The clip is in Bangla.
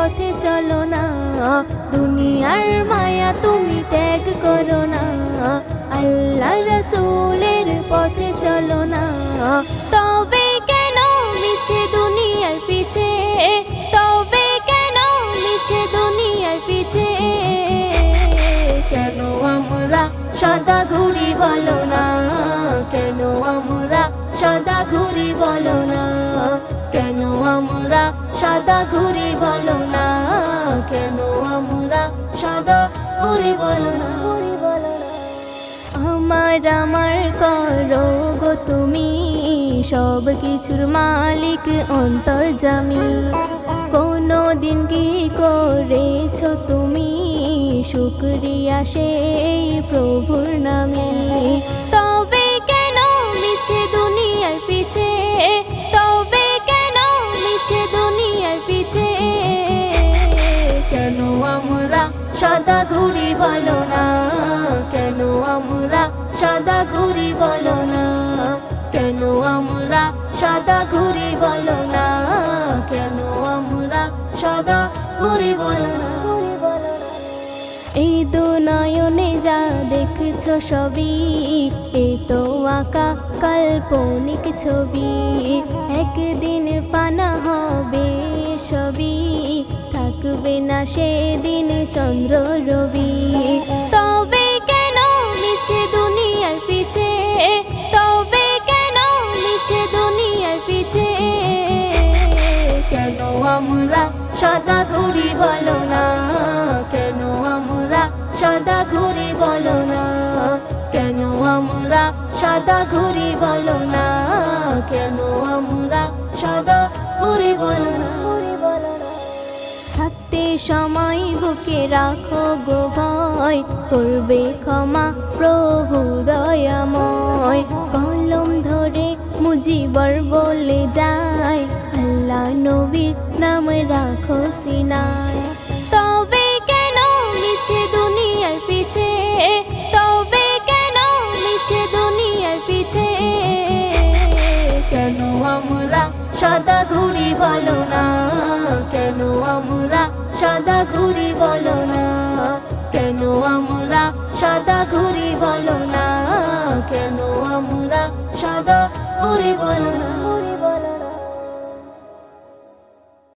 পথে চলো না, দুনিয়ার মায়া তুমি ত্যাগ করো না, আল্লাহ রাসূলের পথে চলো না। তবে কেন মিছে দুনিয়ার পিছে, তবে কেন মিছে দুনিয়ার পিছে, কেন আমরা সদা ঘুরি বলো না, কেন আমরা সদা ঘুরি বলো না, কেন আমরা সদা ঘুরি বলো না, কেন আমরা সদা ঘুরি বলো না। আমার করো গো তুমি, সব কিছুর মালিক অন্তর্যামী, কোনো দিন কি করেছো তুমি শুকরিয়া সেই প্রভুর নামে। তবে কেন মিছে দুনিয়ার পিছে, তবে কেন মিছে দুনিয়ার পিছে, কেন আমরা সদা ঘুরি বলো না, কেন আমরা সদা ঘুরি বলো না, কেন আমরা সদা ঘুরি বলো না, কেন আমরা সদা ঘুরি বলো না। এই দু নয়নে যা দেখছো সবই, এ তো আঁকা কাল্পনিক ছবি, একদিন পানা হবে সবই, থাকবে না সেদিন চন্দ্র রবি। তবে কেন মিছে দুনিয়ার পিছে, তবে কেন মিছে দুনিয়ার পিছে, কেন আমরা সদা ঘুরি বলো না, কেন আমরা সদা ঘুরি বলো না, কেন আমরা সদা ঘুরি বলো না, কেন আমরা সদা ঘুরি বলো না। থাকতে সময় বুকে রাখো গো ভয়, করবে ক্ষমা প্রভু দয়াময়, কলম ধরে মুজিবর বলে যায়, আল্লাহ নবীর নাম রাখো সিনায়। তবে কেন মিছে দুনিয়ার পিছে, তবে কেন মিছে দুনিয়ার পিছে, কেন আমরা সদা ঘুরি বলো না, কেন আমরা সদা ঘুরি বলো না, কেন আমরা সদা ঘুরি বলো না, কেন আমরা সদা ঘুরি বলো না।